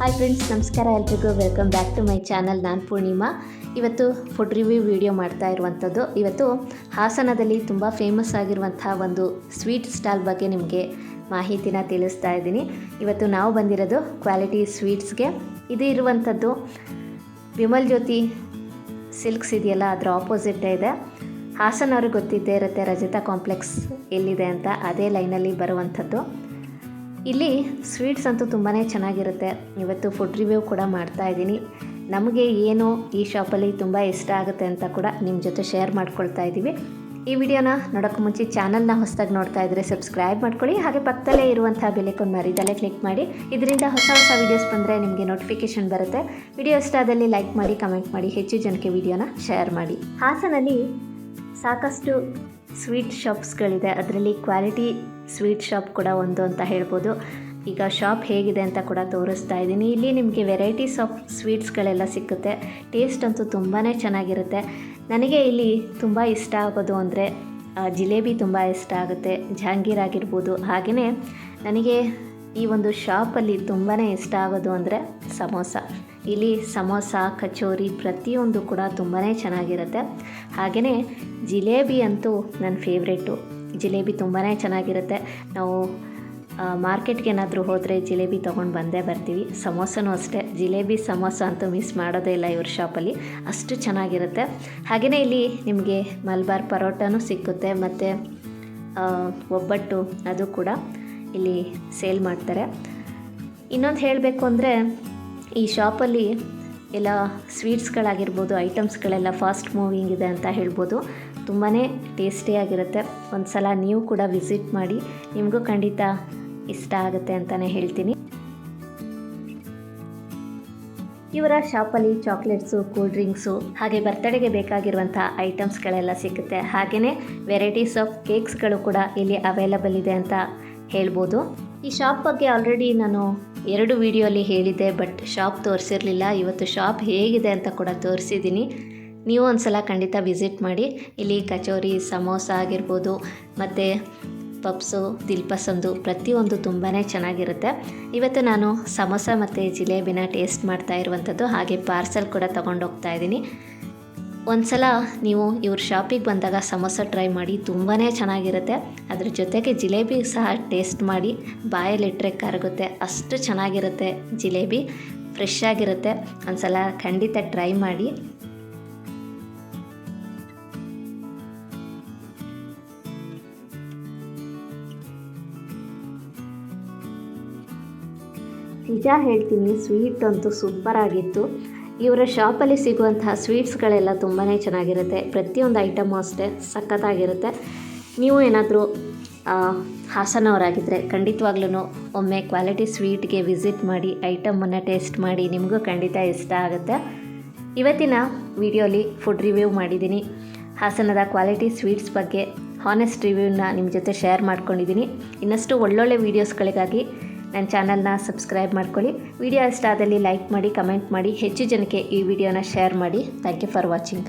Hi friends, ನಮಸ್ಕಾರ ಎಲ್ರಿಗೂ. Welcome back to my channel. ನಾನು ಪೂರ್ಣಿಮಾ. ಇವತ್ತು ಫುಡ್ ರಿವ್ಯೂ ವಿಡಿಯೋ ಮಾಡ್ತಾ ಇರುವಂಥದ್ದು. ಇವತ್ತು ಹಾಸನದಲ್ಲಿ ತುಂಬ ಫೇಮಸ್ ಆಗಿರುವಂಥ ಒಂದು ಸ್ವೀಟ್ ಸ್ಟಾಲ್ ಬಗ್ಗೆ ನಿಮಗೆ ಮಾಹಿತಿನ ತಿಳಿಸ್ತಾ ಇದ್ದೀನಿ. ಇವತ್ತು ನಾವು ಬಂದಿರೋದು ಕ್ವಾಲಿಟಿ ಸ್ವೀಟ್ಸ್ಗೆ. ಇದು ಇರುವಂಥದ್ದು ವಿಮಲ್ ಜ್ಯೋತಿ ಸಿಲ್ಕ್ಸ್ ಇದೆಯಲ್ಲ, ಅದರ ಆಪೋಸಿಟ್ಟೇ ಇದೆ. ಹಾಸನ ಅವ್ರಿಗೆ ಗೊತ್ತಿದ್ದೇ ಇರುತ್ತೆ ರಜತಾ ಕಾಂಪ್ಲೆಕ್ಸ್ ಎಲ್ಲಿದೆ ಅಂತ, ಅದೇ ಲೈನಲ್ಲಿ ಬರುವಂಥದ್ದು. ಇಲ್ಲಿ ಸ್ವೀಟ್ಸ್ ಅಂತೂ ತುಂಬಾ ಚೆನ್ನಾಗಿರುತ್ತೆ. ಇವತ್ತು ಫುಡ್ ರಿವ್ಯೂ ಕೂಡ ಮಾಡ್ತಾ ಇದ್ದೀನಿ. ನಮಗೆ ಏನು ಈ ಶಾಪಲ್ಲಿ ತುಂಬ ಇಷ್ಟ ಆಗುತ್ತೆ ಅಂತ ಕೂಡ ನಿಮ್ಮ ಜೊತೆ ಶೇರ್ ಮಾಡ್ಕೊಳ್ತಾ ಇದ್ದೀವಿ. ಈ ವಿಡಿಯೋನ ನೋಡೋಕ್ಕೆ ಮುಂಚೆ ಚಾನಲ್ನ ಹೊಸದಾಗಿ ನೋಡ್ತಾ ಇದ್ದರೆ ಸಬ್ಸ್ಕ್ರೈಬ್ ಮಾಡ್ಕೊಳ್ಳಿ. ಹಾಗೆ ಪಕ್ಕದಲ್ಲೇ ಇರುವಂಥ ಬೆಲ್ಲೈಕಾನ್ ಮರಿದಲ್ಲೇ ಕ್ಲಿಕ್ ಮಾಡಿ. ಇದರಿಂದ ಹೊಸ ವೀಡಿಯೋಸ್ ಬಂದರೆ ನಿಮಗೆ ನೋಟಿಫಿಕೇಷನ್ ಬರುತ್ತೆ. ವಿಡಿಯೋ ಇಷ್ಟ ಆದಲ್ಲಿ ಲೈಕ್ ಮಾಡಿ, ಕಮೆಂಟ್ ಮಾಡಿ, ಹೆಚ್ಚು ಜನಕ್ಕೆ ವಿಡಿಯೋನ ಶೇರ್ ಮಾಡಿ. ಹಾಸನಲ್ಲಿ ಸಾಕಷ್ಟು ಸ್ವೀಟ್ ಶಾಪ್ಸ್ಗಳಿದೆ. ಅದರಲ್ಲಿ ಕ್ವಾಲಿಟಿ ಸ್ವೀಟ್ ಶಾಪ್ ಕೂಡ ಒಂದು ಅಂತ ಹೇಳ್ಬೋದು. ಈಗ ಶಾಪ್ ಹೇಗಿದೆ ಅಂತ ಕೂಡ ತೋರಿಸ್ತಾ ಇದ್ದೀನಿ. ಇಲ್ಲಿ ನಿಮಗೆ ವೆರೈಟೀಸ್ ಆಫ್ ಸ್ವೀಟ್ಸ್ಗಳೆಲ್ಲ ಸಿಕ್ಕುತ್ತೆ. ಟೇಸ್ಟ್ ಅಂತೂ ತುಂಬಾ ಚೆನ್ನಾಗಿರುತ್ತೆ. ನನಗೆ ಇಲ್ಲಿ ತುಂಬ ಇಷ್ಟ ಆಗೋದು ಅಂದರೆ ಜಿಲೇಬಿ ತುಂಬ ಇಷ್ಟ ಆಗುತ್ತೆ, ಜಹಾಂಗೀರ್ ಆಗಿರ್ಬೋದು. ಹಾಗೆಯೇ ನನಗೆ ಈ ಒಂದು ಶಾಪಲ್ಲಿ ತುಂಬಾ ಇಷ್ಟ ಆಗೋದು ಅಂದರೆ ಸಮೋಸ. ಇಲ್ಲಿ ಸಮೋಸ, ಕಚೋರಿ ಪ್ರತಿಯೊಂದು ಕೂಡ ತುಂಬಾ ಚೆನ್ನಾಗಿರುತ್ತೆ. ಹಾಗೆಯೇ ಜಿಲೇಬಿ ಅಂತೂ ನನ್ನ ಫೇವ್ರೇಟು. ಜಿಲೇಬಿ ತುಂಬಾ ಚೆನ್ನಾಗಿರುತ್ತೆ. ನಾವು ಮಾರ್ಕೆಟ್ಗೆ ಏನಾದರೂ ಹೋದರೆ ಜಿಲೇಬಿ ತೊಗೊಂಡು ಬಂದೇ ಬರ್ತೀವಿ. ಸಮೋಸನೂ ಅಷ್ಟೇ. ಜಿಲೇಬಿ ಸಮೋಸ ಅಂತೂ ಮಿಸ್ ಮಾಡೋದೇ ಇಲ್ಲ ಇವ್ರ ಶಾಪಲ್ಲಿ, ಅಷ್ಟು ಚೆನ್ನಾಗಿರುತ್ತೆ. ಹಾಗೆಯೇ ಇಲ್ಲಿ ನಿಮಗೆ ಮಲ್ಬಾರ್ ಪರೋಟನೂ ಸಿಕ್ಕುತ್ತೆ, ಮತ್ತು ಒಬ್ಬಟ್ಟು ಅದು ಕೂಡ ಇಲ್ಲಿ ಸೇಲ್ ಮಾಡ್ತಾರೆ. ಇನ್ನೊಂದು ಹೇಳಬೇಕು ಅಂದರೆ ಈ ಶಾಪಲ್ಲಿ ಎಲ್ಲ ಸ್ವೀಟ್ಸ್ಗಳಾಗಿರ್ಬೋದು, ಐಟಮ್ಸ್ಗಳೆಲ್ಲ ಫಾಸ್ಟ್ ಮೂವಿಂಗ್ ಇದೆ ಅಂತ ಹೇಳ್ಬೋದು. ತುಂಬಾ ಟೇಸ್ಟಿಯಾಗಿರುತ್ತೆ. ಒಂದು ಸಲ ನೀವು ಕೂಡ ವಿಸಿಟ್ ಮಾಡಿ, ನಿಮಗೂ ಖಂಡಿತ ಇಷ್ಟ ಆಗುತ್ತೆ ಅಂತಲೇ ಹೇಳ್ತೀನಿ. ಇವರ ಶಾಪಲ್ಲಿ ಚಾಕ್ಲೇಟ್ಸು, ಕೂಲ್ ಡ್ರಿಂಕ್ಸು, ಹಾಗೆ ಬರ್ತಡೆಗೆ ಬೇಕಾಗಿರುವಂಥ ಐಟಮ್ಸ್ಗಳೆಲ್ಲ ಸಿಗುತ್ತೆ. ಹಾಗೆಯೇ ವೆರೈಟೀಸ್ ಆಫ್ ಕೇಕ್ಸ್ಗಳು ಕೂಡ ಇಲ್ಲಿ ಅವೈಲಬಲ್ ಇದೆ ಅಂತ ಹೇಳ್ಬೋದು. ಈ ಶಾಪ್ ಬಗ್ಗೆ ಆಲ್ರೆಡಿ ನಾನು 2 ವಿಡಿಯೋಲಿ ಹೇಳಿದ್ದೆ, ಬಟ್ ಶಾಪ್ ತೋರಿಸಿರಲಿಲ್ಲ. ಇವತ್ತು ಶಾಪ್ ಹೇಗಿದೆ ಅಂತ ಕೂಡ ತೋರಿಸಿದ್ದೀನಿ. ನೀವು ಒಂದು ಸಲ ಖಂಡಿತ ವಿಸಿಟ್ ಮಾಡಿ. ಇಲ್ಲಿ ಕಚೋರಿ, ಸಮೋಸ ಆಗಿರ್ಬೋದು, ಮತ್ತು ಪಪ್ಸು, ದಿಲ್ಪಸಂದು ಪ್ರತಿಯೊಂದು ತುಂಬಾ ಚೆನ್ನಾಗಿರುತ್ತೆ. ಇವತ್ತು ನಾನು ಸಮೋಸ ಮತ್ತು ಜಿಲೇಬಿನ ಟೇಸ್ಟ್ ಮಾಡ್ತಾ ಇರುವಂಥದ್ದು. ಹಾಗೆ ಪಾರ್ಸಲ್ ಕೂಡ ತೊಗೊಂಡೋಗ್ತಾ ಇದ್ದೀನಿ. ಒಂದು ಸಲ ನೀವು ಇವ್ರ ಶಾಪಿಗೆ ಬಂದಾಗ ಸಮೋಸ ಟ್ರೈ ಮಾಡಿ, ತುಂಬಾ ಚೆನ್ನಾಗಿರುತ್ತೆ. ಅದ್ರ ಜೊತೆಗೆ ಜಿಲೇಬಿ ಸಹ ಟೇಸ್ಟ್ ಮಾಡಿ, ಬಾಯಲ್ಲಿಟ್ಟರೆ ಕರಗುತ್ತೆ, ಅಷ್ಟು ಚೆನ್ನಾಗಿರುತ್ತೆ. ಜಿಲೇಬಿ ಫ್ರೆಶ್ ಆಗಿರುತ್ತೆ. ಒಂದು ಸಲ ಖಂಡಿತ ಟ್ರೈ ಮಾಡಿ. ನಿಜ ಹೇಳ್ತೀನಿ, ಸ್ವೀಟ್ ಅಂತೂ ಸೂಪರಾಗಿತ್ತು. ಇವರ ಶಾಪಲ್ಲಿ ಸಿಗುವಂತಹ ಸ್ವೀಟ್ಸ್ಗಳೆಲ್ಲ ತುಂಬಾ ಚೆನ್ನಾಗಿರುತ್ತೆ. ಪ್ರತಿಯೊಂದು ಐಟಮು ಅಷ್ಟೇ ಸಖತ್ತಾಗಿರುತ್ತೆ. ನೀವು ಏನಾದರೂ ಹಾಸನವರಾಗಿದ್ದರೆ ಖಂಡಿತವಾಗ್ಲೂ ಒಮ್ಮೆ ಕ್ವಾಲಿಟಿ ಸ್ವೀಟ್ಗೆ ವಿಸಿಟ್ ಮಾಡಿ, ಐಟಮನ್ನು ಟೇಸ್ಟ್ ಮಾಡಿ, ನಿಮಗೂ ಖಂಡಿತ ಇಷ್ಟ ಆಗುತ್ತೆ. ಇವತ್ತಿನ ವಿಡಿಯೋಲಿ ಫುಡ್ ರಿವ್ಯೂ ಮಾಡಿದ್ದೀನಿ. ಹಾಸನದ ಕ್ವಾಲಿಟಿ ಸ್ವೀಟ್ಸ್ ಬಗ್ಗೆ ಹಾನೆಸ್ಟ್ ರಿವ್ಯೂನ ನಿಮ್ಮ ಜೊತೆ ಶೇರ್ ಮಾಡ್ಕೊಂಡಿದ್ದೀನಿ. ಇನ್ನಷ್ಟು ಒಳ್ಳೊಳ್ಳೆ ವೀಡಿಯೋಸ್ಗಳಿಗಾಗಿ ನನ್ನ ಚಾನಲ್ನ ಸಬ್ಸ್ಕ್ರೈಬ್ ಮಾಡ್ಕೊಳ್ಳಿ. ವಿಡಿಯೋ ಇಷ್ಟ ಆದಲ್ಲಿ ಲೈಕ್ ಮಾಡಿ, ಕಮೆಂಟ್ ಮಾಡಿ, ಹೆಚ್ಚು ಜನಕ್ಕೆ ಈ ವಿಡಿಯೋನ ಶೇರ್ ಮಾಡಿ. Thank you for watching.